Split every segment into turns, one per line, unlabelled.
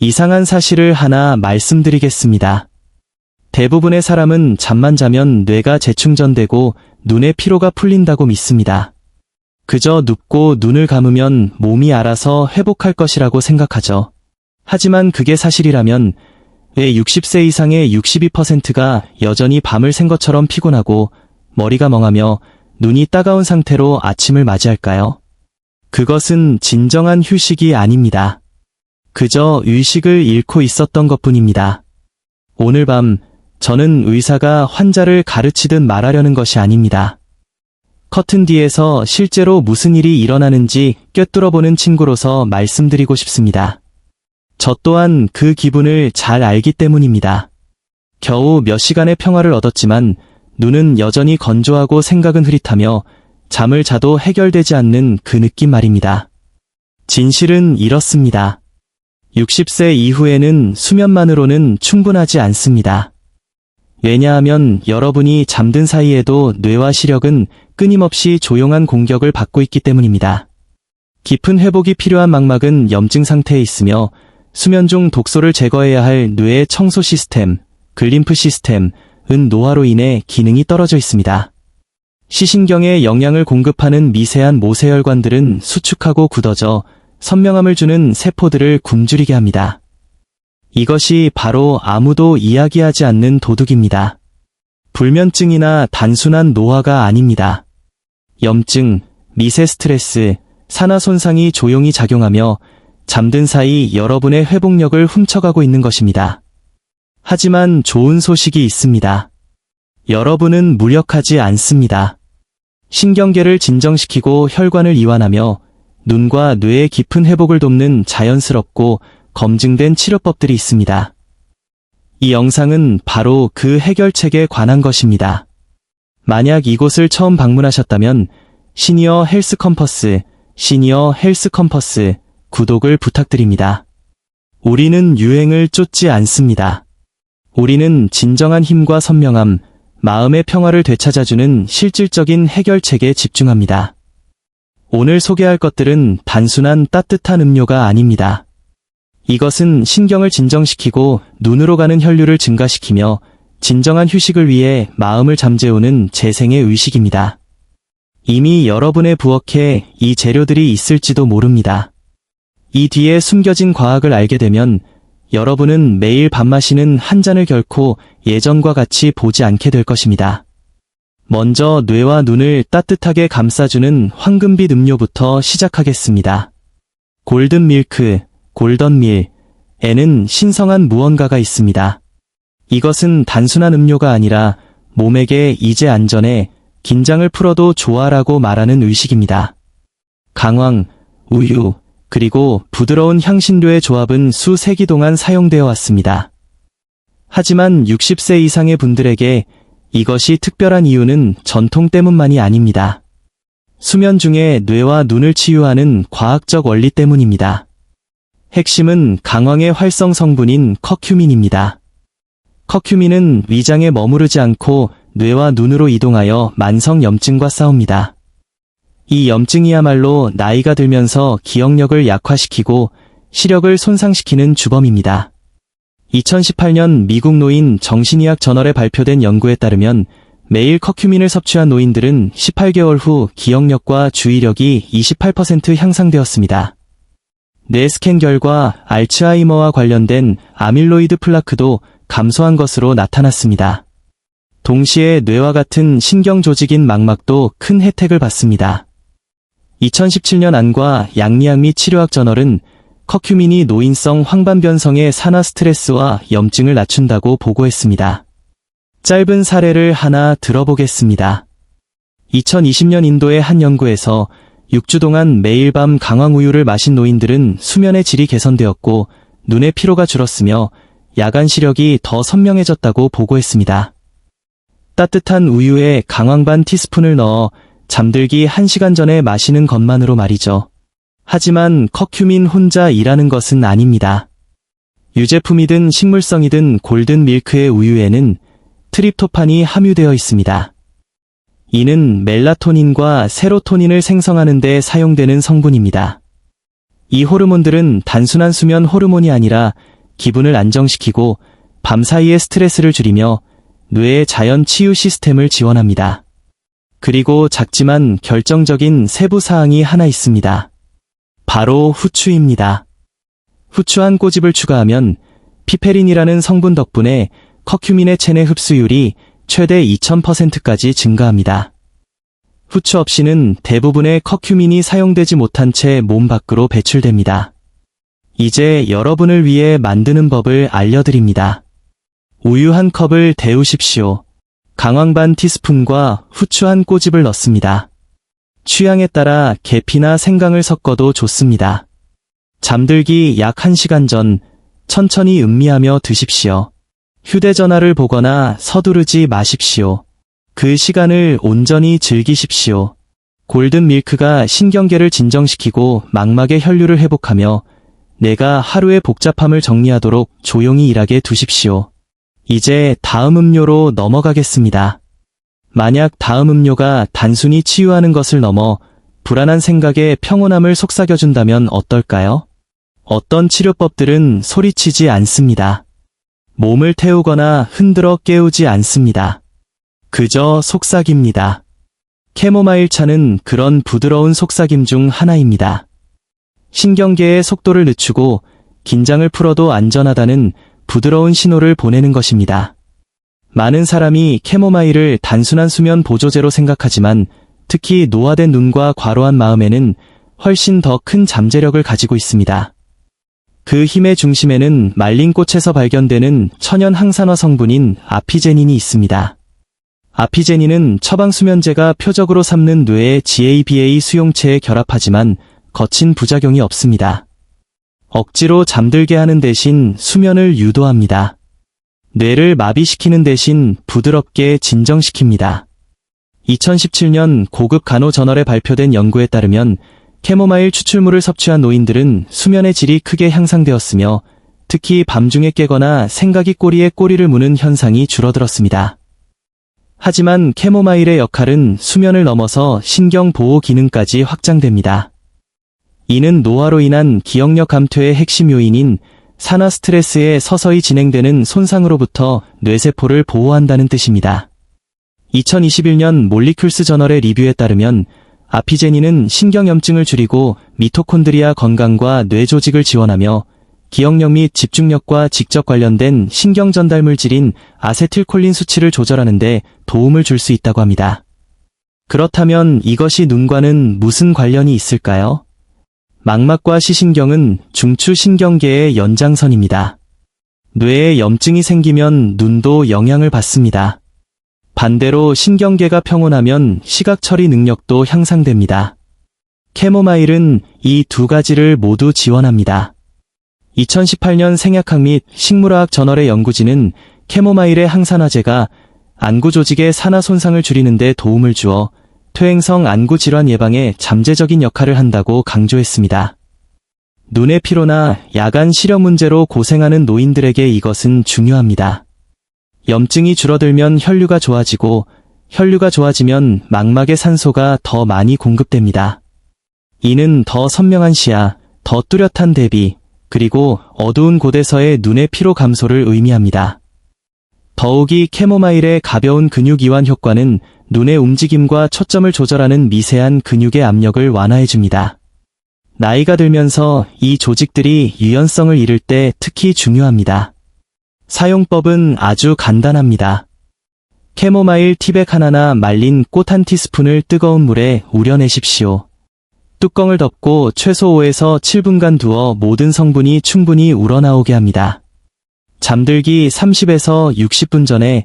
이상한 사실을 하나 말씀드리겠습니다. 대부분의 사람은 잠만 자면 뇌가 재충전되고 눈의 피로가 풀린다고 믿습니다. 그저 눕고 눈을 감으면 몸이 알아서 회복할 것이라고 생각하죠. 하지만 그게 사실이라면 왜 60세 이상의 62%가 여전히 밤을 샌 것처럼 피곤하고 머리가 멍하며 눈이 따가운 상태로 아침을 맞이할까요? 그것은 진정한 휴식이 아닙니다. 그저 의식을 잃고 있었던 것뿐입니다. 오늘 밤 저는 의사가 환자를 가르치듯 말하려는 것이 아닙니다. 커튼 뒤에서 실제로 무슨 일이 일어나는지 꿰뚫어보는 친구로서 말씀드리고 싶습니다. 저 또한 그 기분을 잘 알기 때문입니다. 겨우 몇 시간의 평화를 얻었지만 눈은 여전히 건조하고 생각은 흐릿하며 잠을 자도 해결되지 않는 그 느낌 말입니다. 진실은 이렇습니다. 60세 이후에는 수면만으로는 충분하지 않습니다. 왜냐하면 여러분이 잠든 사이에도 뇌와 시력은 끊임없이 조용한 공격을 받고 있기 때문입니다. 깊은 회복이 필요한 망막은 염증 상태에 있으며 수면 중 독소를 제거해야 할 뇌의 청소 시스템, 글림프 시스템은 노화로 인해 기능이 떨어져 있습니다. 시신경에 영양을 공급하는 미세한 모세혈관들은 수축하고 굳어져 선명함을 주는 세포들을 굶주리게 합니다. 이것이 바로 아무도 이야기하지 않는 도둑입니다. 불면증이나 단순한 노화가 아닙니다. 염증, 미세 스트레스, 산화 손상이 조용히 작용하며 잠든 사이 여러분의 회복력을 훔쳐가고 있는 것입니다. 하지만 좋은 소식이 있습니다. 여러분은 무력하지 않습니다. 신경계를 진정시키고 혈관을 이완하며 눈과 뇌의 깊은 회복을 돕는 자연스럽고 검증된 치료법들이 있습니다. 이 영상은 바로 그 해결책에 관한 것입니다. 만약 이곳을 처음 방문하셨다면 시니어 헬스 컴퍼스 구독을 부탁드립니다. 우리는 유행을 쫓지 않습니다. 우리는 진정한 힘과 선명함, 마음의 평화를 되찾아주는 실질적인 해결책에 집중합니다. 오늘 소개할 것들은 단순한 따뜻한 음료가 아닙니다. 이것은 신경을 진정시키고 눈으로 가는 혈류를 증가시키며 진정한 휴식을 위해 마음을 잠재우는 재생의 의식입니다. 이미 여러분의 부엌에 이 재료들이 있을지도 모릅니다. 이 뒤에 숨겨진 과학을 알게 되면 여러분은 매일 밥 마시는 한 잔을 결코 예전과 같이 보지 않게 될 것입니다. 먼저 뇌와 눈을 따뜻하게 감싸주는 황금빛 음료부터 시작하겠습니다. 골든밀크, 골던밀에는 신성한 무언가가 있습니다. 이것은 단순한 음료가 아니라 몸에게 이제 안전해, 긴장을 풀어도 좋아라고 말하는 의식입니다. 강황, 우유, 그리고 부드러운 향신료의 조합은 수세기 동안 사용되어 왔습니다. 하지만 60세 이상의 분들에게 이것이 특별한 이유는 전통 때문만이 아닙니다. 수면 중에 뇌와 눈을 치유하는 과학적 원리 때문입니다. 핵심은 강황의 활성 성분인 커큐민입니다. 커큐민은 위장에 머무르지 않고 뇌와 눈으로 이동하여 만성 염증과 싸웁니다. 이 염증이야말로 나이가 들면서 기억력을 약화시키고 시력을 손상시키는 주범입니다. 2018년 미국 노인 정신의학 저널에 발표된 연구에 따르면 매일 커큐민을 섭취한 노인들은 18개월 후 기억력과 주의력이 28% 향상되었습니다. 뇌 스캔 결과 알츠하이머와 관련된 아밀로이드 플라크도 감소한 것으로 나타났습니다. 동시에 뇌와 같은 신경 조직인 망막도 큰 혜택을 받습니다. 2017년 안과 양리학 및 치료학 저널은 커큐민이 노인성 황반변성의 산화 스트레스와 염증을 낮춘다고 보고했습니다. 짧은 사례를 하나 들어보겠습니다. 2020년 인도의 한 연구에서 6주 동안 매일 밤 강황우유를 마신 노인들은 수면의 질이 개선되었고 눈의 피로가 줄었으며 야간 시력이 더 선명해졌다고 보고했습니다. 따뜻한 우유에 강황 반 티스푼을 넣어 잠들기 1시간 전에 마시는 것만으로 말이죠. 하지만 커큐민 혼자 일하는 것은 아닙니다. 유제품이든 식물성이든 골든밀크의 우유에는 트립토판이 함유되어 있습니다. 이는 멜라토닌과 세로토닌을 생성하는 데 사용되는 성분입니다. 이 호르몬들은 단순한 수면 호르몬이 아니라 기분을 안정시키고 밤사이의 스트레스를 줄이며 뇌의 자연 치유 시스템을 지원합니다. 그리고 작지만 결정적인 세부 사항이 하나 있습니다. 바로 후추입니다. 후추 한 꼬집을 추가하면 피페린이라는 성분 덕분에 커큐민의 체내 흡수율이 최대 2000%까지 증가합니다. 후추 없이는 대부분의 커큐민이 사용되지 못한 채 몸 밖으로 배출됩니다. 이제 여러분을 위해 만드는 법을 알려드립니다. 우유 한 컵을 데우십시오. 강황 반 티스푼과 후추 한 꼬집을 넣습니다. 취향에 따라 계피나 생강을 섞어도 좋습니다. 잠들기 약 1시간 전 천천히 음미하며 드십시오. 휴대전화를 보거나 서두르지 마십시오. 그 시간을 온전히 즐기십시오. 골든 밀크가 신경계를 진정시키고 망막의 혈류를 회복하며 내가 하루의 복잡함을 정리하도록 조용히 일하게 두십시오. 이제 다음 음료로 넘어가겠습니다. 만약 다음 음료가 단순히 치유하는 것을 넘어 불안한 생각에 평온함을 속삭여준다면 어떨까요? 어떤 치료법들은 소리치지 않습니다. 몸을 태우거나 흔들어 깨우지 않습니다. 그저 속삭입니다. 캐모마일 차는 그런 부드러운 속삭임 중 하나입니다. 신경계의 속도를 늦추고 긴장을 풀어도 안전하다는 부드러운 신호를 보내는 것입니다. 많은 사람이 캐모마일을 단순한 수면 보조제로 생각하지만 특히 노화된 눈과 과로한 마음에는 훨씬 더 큰 잠재력을 가지고 있습니다. 그 힘의 중심에는 말린 꽃에서 발견되는 천연 항산화 성분인 아피제닌이 있습니다. 아피제닌은 처방수면제가 표적으로 삼는 뇌의 GABA 수용체에 결합하지만 거친 부작용이 없습니다. 억지로 잠들게 하는 대신 수면을 유도합니다. 뇌를 마비시키는 대신 부드럽게 진정시킵니다. 2017년 고급 간호저널에 발표된 연구에 따르면 캐모마일 추출물을 섭취한 노인들은 수면의 질이 크게 향상되었으며 특히 밤중에 깨거나 생각이 꼬리에 꼬리를 무는 현상이 줄어들었습니다. 하지만 캐모마일의 역할은 수면을 넘어서 신경 보호 기능까지 확장됩니다. 이는 노화로 인한 기억력 감퇴의 핵심 요인인 산화 스트레스에 서서히 진행되는 손상으로부터 뇌세포를 보호한다는 뜻입니다. 2021년 몰리큘스 저널의 리뷰에 따르면 아피제닌은 신경염증을 줄이고 미토콘드리아 건강과 뇌 조직을 지원하며 기억력 및 집중력과 직접 관련된 신경 전달 물질인 아세틸콜린 수치를 조절하는 데 도움을 줄 수 있다고 합니다. 그렇다면 이것이 눈과는 무슨 관련이 있을까요? 망막과 시신경은 중추신경계의 연장선입니다. 뇌에 염증이 생기면 눈도 영향을 받습니다. 반대로 신경계가 평온하면 시각 처리 능력도 향상됩니다. 캐모마일은 이 두 가지를 모두 지원합니다. 2018년 생약학 및 식물화학 저널의 연구진은 캐모마일의 항산화제가 안구 조직의 산화 손상을 줄이는 데 도움을 주어 퇴행성 안구 질환 예방에 잠재적인 역할을 한다고 강조했습니다. 눈의 피로나 야간 시력 문제로 고생하는 노인들에게 이것은 중요합니다. 염증이 줄어들면 혈류가 좋아지고 혈류가 좋아지면 망막의 산소가 더 많이 공급됩니다. 이는 더 선명한 시야, 더 뚜렷한 대비, 그리고 어두운 곳에서의 눈의 피로 감소를 의미합니다. 더욱이 캐모마일의 가벼운 근육 이완 효과는 눈의 움직임과 초점을 조절하는 미세한 근육의 압력을 완화해줍니다. 나이가 들면서 이 조직들이 유연성을 잃을 때 특히 중요합니다. 사용법은 아주 간단합니다. 캐모마일 티백 하나나 말린 꽃 한 티스푼을 뜨거운 물에 우려내십시오. 뚜껑을 덮고 최소 5에서 7분간 두어 모든 성분이 충분히 우러나오게 합니다. 잠들기 30에서 60분 전에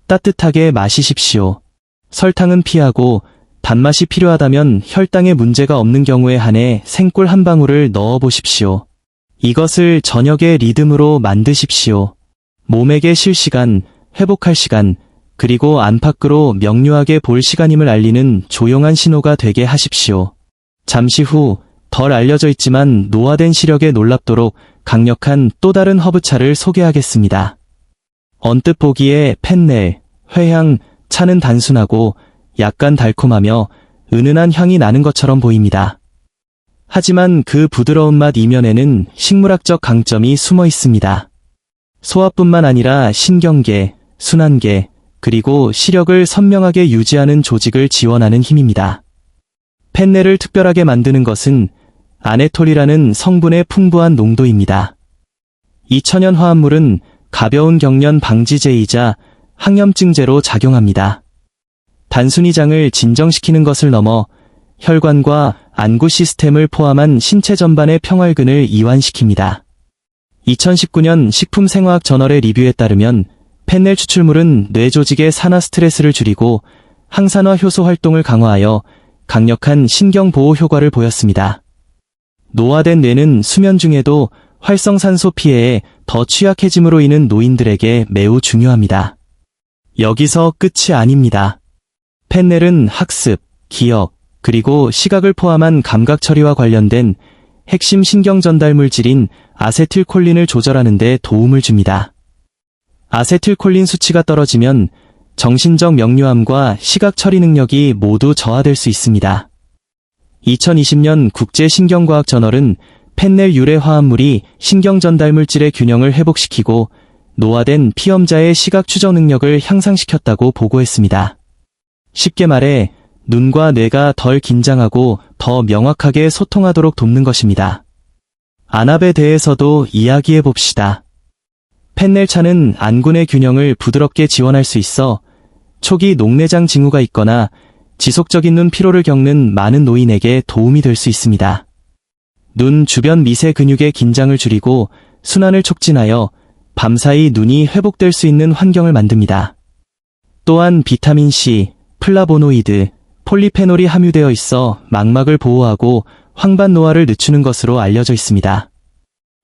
따뜻하게 마시십시오. 설탕은 피하고 단맛이 필요하다면 혈당에 문제가 없는 경우에 한해 생꿀 한 방울을 넣어 보십시오. 이것을 저녁의 리듬으로 만드십시오. 몸에게 쉴 시간, 회복할 시간, 그리고 안팎으로 명료하게 볼 시간임을 알리는 조용한 신호가 되게 하십시오. 잠시 후 덜 알려져 있지만 노화된 시력에 놀랍도록 강력한 또 다른 허브차를 소개하겠습니다. 언뜻 보기에 펜넬, 회향, 차는 단순하고 약간 달콤하며 은은한 향이 나는 것처럼 보입니다. 하지만 그 부드러운 맛 이면에는 식물학적 강점이 숨어 있습니다. 소화뿐만 아니라 신경계, 순환계, 그리고 시력을 선명하게 유지하는 조직을 지원하는 힘입니다. 펜넬을 특별하게 만드는 것은 아네톨이라는 성분의 풍부한 농도입니다. 이 천연 화합물은 가벼운 경련 방지제이자 항염증제로 작용합니다. 단순히 장을 진정시키는 것을 넘어 혈관과 안구 시스템을 포함한 신체 전반의 평활근을 이완시킵니다. 2019년 식품생화학 저널의 리뷰에 따르면 펜넬 추출물은 뇌 조직의 산화 스트레스를 줄이고 항산화 효소 활동을 강화하여 강력한 신경 보호 효과를 보였습니다. 노화된 뇌는 수면 중에도 활성산소 피해에 더 취약해짐으로 인한 노인들에게 매우 중요합니다. 여기서 끝이 아닙니다. 펜넬은 학습, 기억, 그리고 시각을 포함한 감각 처리와 관련된 핵심 신경 전달 물질인 아세틸콜린을 조절하는 데 도움을 줍니다. 아세틸콜린 수치가 떨어지면 정신적 명료함과 시각 처리 능력이 모두 저하될 수 있습니다. 2020년 국제신경과학 저널은 펜넬 유래 화합물이 신경 전달 물질의 균형을 회복시키고 노화된 피험자의 시각 추적 능력을 향상시켰다고 보고했습니다. 쉽게 말해 눈과 뇌가 덜 긴장하고 더 명확하게 소통하도록 돕는 것입니다. 안압에 대해서도 이야기해 봅시다. 펜넬차는 안구의 균형을 부드럽게 지원할 수 있어 초기 녹내장 징후가 있거나 지속적인 눈 피로를 겪는 많은 노인에게 도움이 될 수 있습니다. 눈 주변 미세 근육의 긴장을 줄이고 순환을 촉진하여 밤사이 눈이 회복될 수 있는 환경을 만듭니다. 또한 비타민C, 플라보노이드, 폴리페놀이 함유되어 있어 망막을 보호하고 황반 노화를 늦추는 것으로 알려져 있습니다.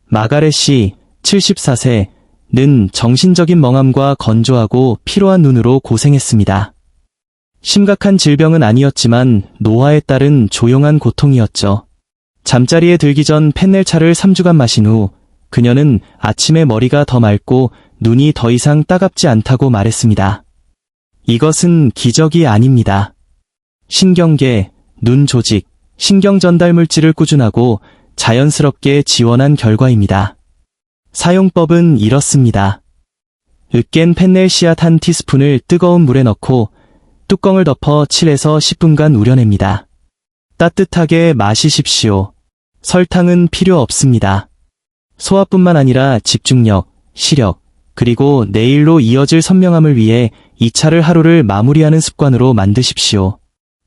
마가렛 씨, 74세는 정신적인 멍함과 건조하고 피로한 눈으로 고생했습니다. 심각한 질병은 아니었지만 노화에 따른 조용한 고통이었죠. 잠자리에 들기 전 펜넬차를 3주간 마신 후 그녀는 아침에 머리가 더 맑고 눈이 더 이상 따갑지 않다고 말했습니다. 이것은 기적이 아닙니다. 신경계, 눈 조직, 신경 전달 물질을 꾸준하고 자연스럽게 지원한 결과입니다. 사용법은 이렇습니다. 으깬 펜넬 씨앗 한 티스푼을 뜨거운 물에 넣고 뚜껑을 덮어 7에서 10분간 우려냅니다. 따뜻하게 마시십시오. 설탕은 필요 없습니다. 소화뿐만 아니라 집중력, 시력, 그리고 내일로 이어질 선명함을 위해 이 차를 하루를 마무리하는 습관으로 만드십시오.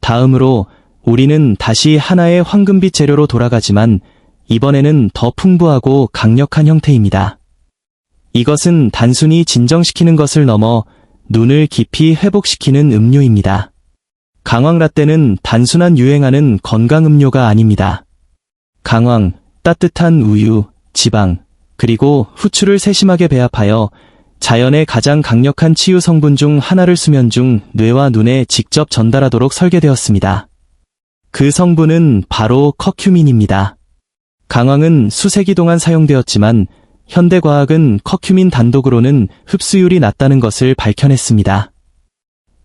다음으로 우리는 다시 하나의 황금빛 재료로 돌아가지만 이번에는 더 풍부하고 강력한 형태입니다. 이것은 단순히 진정시키는 것을 넘어 눈을 깊이 회복시키는 음료입니다. 강황 라떼는 단순한 유행하는 건강 음료가 아닙니다. 강황, 따뜻한 우유, 지방, 그리고 후추를 세심하게 배합하여 자연의 가장 강력한 치유 성분 중 하나를 수면 중 뇌와 눈에 직접 전달하도록 설계되었습니다. 그 성분은 바로 커큐민입니다. 강황은 수세기 동안 사용되었지만 현대과학은 커큐민 단독으로는 흡수율이 낮다는 것을 밝혀냈습니다.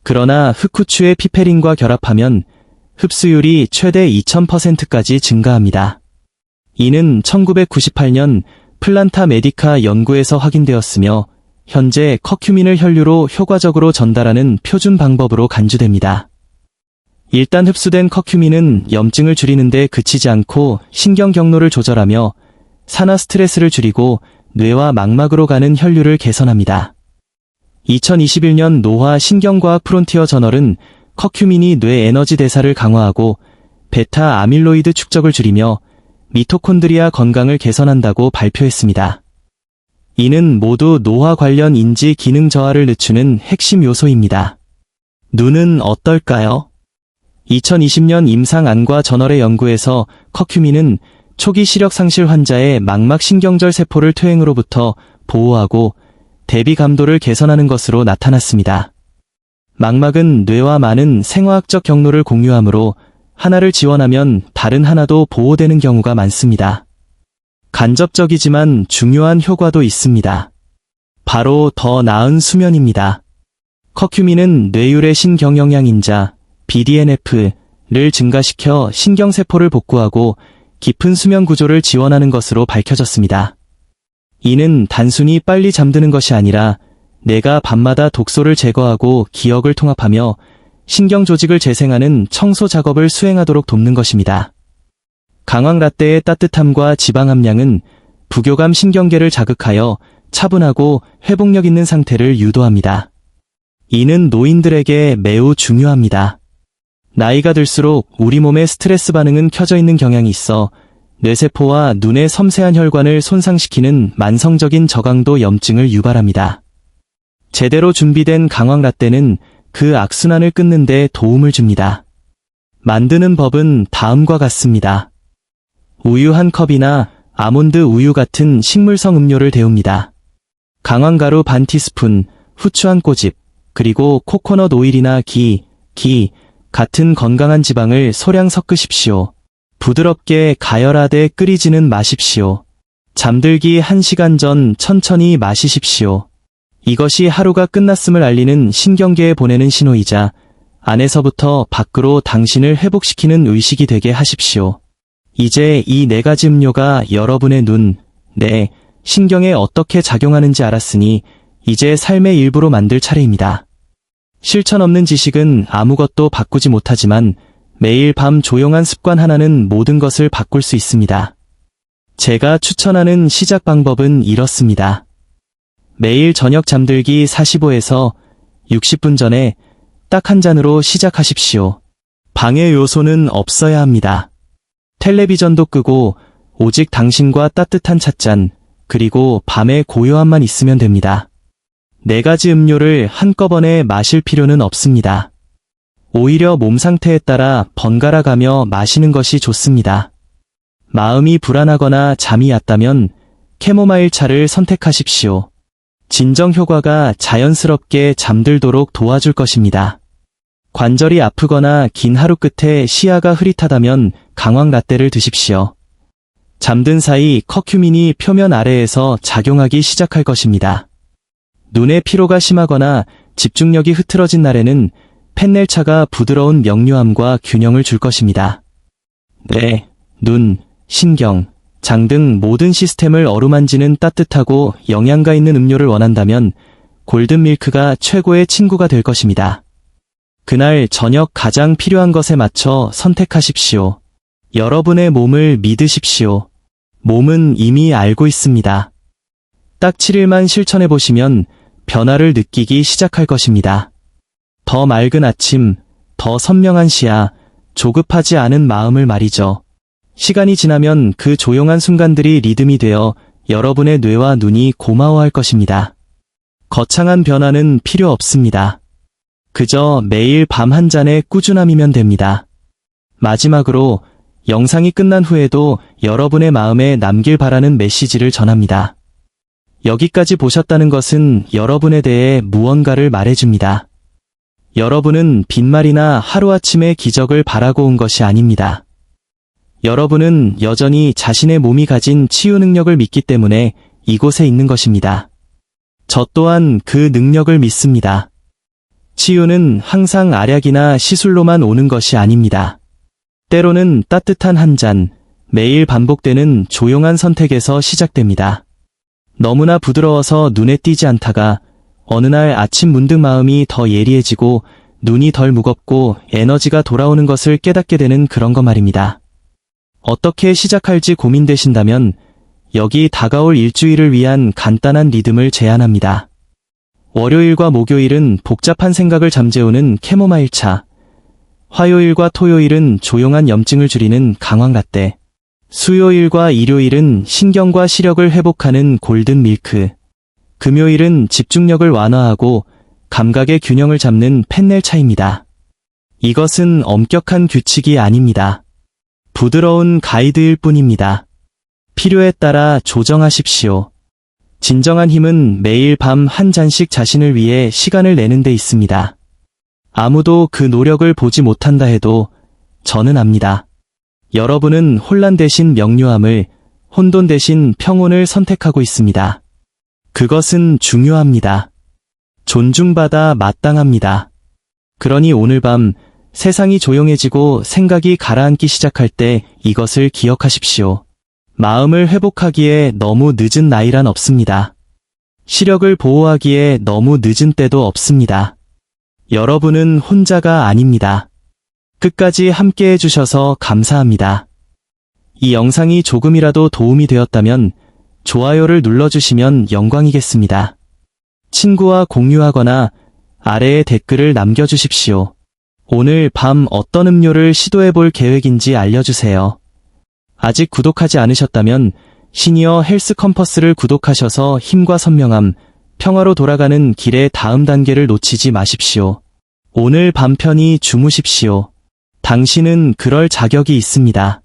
그러나 흑후추의 피페린과 결합하면 흡수율이 최대 2000%까지 증가합니다. 이는 1998년 플란타 메디카 연구에서 확인되었으며 현재 커큐민을 혈류로 효과적으로 전달하는 표준 방법으로 간주됩니다. 일단 흡수된 커큐민은 염증을 줄이는 데 그치지 않고 신경 경로를 조절하며 산화 스트레스를 줄이고 뇌와 망막으로 가는 혈류를 개선합니다. 2021년 노화 신경과학 프론티어 저널은 커큐민이 뇌 에너지 대사를 강화하고 베타 아밀로이드 축적을 줄이며 미토콘드리아 건강을 개선한다고 발표했습니다. 이는 모두 노화 관련 인지 기능 저하를 늦추는 핵심 요소입니다. 눈은 어떨까요? 2020년 임상안과 저널의 연구에서 커큐민은 초기 시력 상실 환자의 망막 신경절 세포를 퇴행으로부터 보호하고 대비 감도를 개선하는 것으로 나타났습니다. 망막은 뇌와 많은 생화학적 경로를 공유하므로 하나를 지원하면 다른 하나도 보호되는 경우가 많습니다. 간접적이지만 중요한 효과도 있습니다. 바로 더 나은 수면입니다. 커큐민은 뇌율의 신경영양인자 BDNF를 증가시켜 신경세포를 복구하고 깊은 수면 구조를 지원하는 것으로 밝혀졌습니다. 이는 단순히 빨리 잠드는 것이 아니라 내가 밤마다 독소를 제거하고 기억을 통합하며 신경 조직을 재생하는 청소 작업을 수행하도록 돕는 것입니다. 강황 라떼의 따뜻함과 지방 함량은 부교감 신경계를 자극하여 차분하고 회복력 있는 상태를 유도합니다. 이는 노인들에게 매우 중요합니다. 나이가 들수록 우리 몸의 스트레스 반응은 켜져 있는 경향이 있어 뇌세포와 눈의 섬세한 혈관을 손상시키는 만성적인 저강도 염증을 유발합니다. 제대로 준비된 강황 라떼는 그 악순환을 끊는 데 도움을 줍니다. 만드는 법은 다음과 같습니다. 우유 한 컵이나 아몬드 우유 같은 식물성 음료를 데웁니다. 강황가루 반 티스푼, 후추 한 꼬집, 그리고 코코넛 오일이나 기 같은 건강한 지방을 소량 섞으십시오. 부드럽게 가열하되 끓이지는 마십시오. 잠들기 1시간 전 천천히 마시십시오. 이것이 하루가 끝났음을 알리는 신경계에 보내는 신호이자 안에서부터 밖으로 당신을 회복시키는 의식이 되게 하십시오. 이제 이 4가지 음료가 여러분의 눈, 뇌, 신경에 어떻게 작용하는지 알았으니 이제 삶의 일부로 만들 차례입니다. 실천 없는 지식은 아무것도 바꾸지 못하지만 매일 밤 조용한 습관 하나는 모든 것을 바꿀 수 있습니다. 제가 추천하는 시작 방법은 이렇습니다. 매일 저녁 잠들기 45에서 60분 전에 딱 한 잔으로 시작하십시오. 방해 요소는 없어야 합니다. 텔레비전도 끄고 오직 당신과 따뜻한 찻잔, 그리고 밤의 고요함만 있으면 됩니다. 4가지 음료를 한꺼번에 마실 필요는 없습니다. 오히려 몸 상태에 따라 번갈아 가며 마시는 것이 좋습니다. 마음이 불안하거나 잠이 얕다면 캐모마일 차를 선택하십시오. 진정 효과가 자연스럽게 잠들도록 도와줄 것입니다. 관절이 아프거나 긴 하루 끝에 시야가 흐릿하다면 강황 라떼를 드십시오. 잠든 사이 커큐민이 표면 아래에서 작용하기 시작할 것입니다. 눈의 피로가 심하거나 집중력이 흐트러진 날에는 펜넬차가 부드러운 명료함과 균형을 줄 것입니다. 뇌, 눈, 신경, 장 등 모든 시스템을 어루만지는 따뜻하고 영양가 있는 음료를 원한다면 골든밀크가 최고의 친구가 될 것입니다. 그날 저녁 가장 필요한 것에 맞춰 선택하십시오. 여러분의 몸을 믿으십시오. 몸은 이미 알고 있습니다. 딱 7일만 실천해보시면 변화를 느끼기 시작할 것입니다. 더 맑은 아침, 더 선명한 시야, 조급하지 않은 마음을 말이죠. 시간이 지나면 그 조용한 순간들이 리듬이 되어 여러분의 뇌와 눈이 고마워할 것입니다. 거창한 변화는 필요 없습니다. 그저 매일 밤 한 잔의 꾸준함이면 됩니다. 마지막으로 영상이 끝난 후에도 여러분의 마음에 남길 바라는 메시지를 전합니다. 여기까지 보셨다는 것은 여러분에 대해 무언가를 말해줍니다. 여러분은 빈말이나 하루아침의 기적을 바라고 온 것이 아닙니다. 여러분은 여전히 자신의 몸이 가진 치유 능력을 믿기 때문에 이곳에 있는 것입니다. 저 또한 그 능력을 믿습니다. 치유는 항상 알약이나 시술로만 오는 것이 아닙니다. 때로는 따뜻한 한 잔, 매일 반복되는 조용한 선택에서 시작됩니다. 너무나 부드러워서 눈에 띄지 않다가 어느 날 아침 문득 마음이 더 예리해지고 눈이 덜 무겁고 에너지가 돌아오는 것을 깨닫게 되는 그런 것 말입니다. 어떻게 시작할지 고민되신다면 여기 다가올 일주일을 위한 간단한 리듬을 제안합니다. 월요일과 목요일은 복잡한 생각을 잠재우는 캐모마일 차, 화요일과 토요일은 조용한 염증을 줄이는 강황 라떼, 수요일과 일요일은 신경과 시력을 회복하는 골든 밀크, 금요일은 집중력을 완화하고 감각의 균형을 잡는 펜넬 차입니다. 이것은 엄격한 규칙이 아닙니다. 부드러운 가이드일 뿐입니다. 필요에 따라 조정하십시오. 진정한 힘은 매일 밤 한 잔씩 자신을 위해 시간을 내는 데 있습니다. 아무도 그 노력을 보지 못한다 해도 저는 압니다. 여러분은 혼란 대신 명료함을, 혼돈 대신 평온을 선택하고 있습니다. 그것은 중요합니다. 존중받아 마땅합니다. 그러니 오늘 밤 세상이 조용해지고 생각이 가라앉기 시작할 때 이것을 기억하십시오. 마음을 회복하기에 너무 늦은 나이란 없습니다. 시력을 보호하기에 너무 늦은 때도 없습니다. 여러분은 혼자가 아닙니다. 끝까지 함께 해주셔서 감사합니다. 이 영상이 조금이라도 도움이 되었다면 좋아요를 눌러주시면 영광이겠습니다. 친구와 공유하거나 아래에 댓글을 남겨주십시오. 오늘 밤 어떤 음료를 시도해볼 계획인지 알려주세요. 아직 구독하지 않으셨다면 시니어 헬스 컴퍼스를 구독하셔서 힘과 선명함, 평화로 돌아가는 길의 다음 단계를 놓치지 마십시오. 오늘 밤 편히 주무십시오. 당신은 그럴 자격이 있습니다.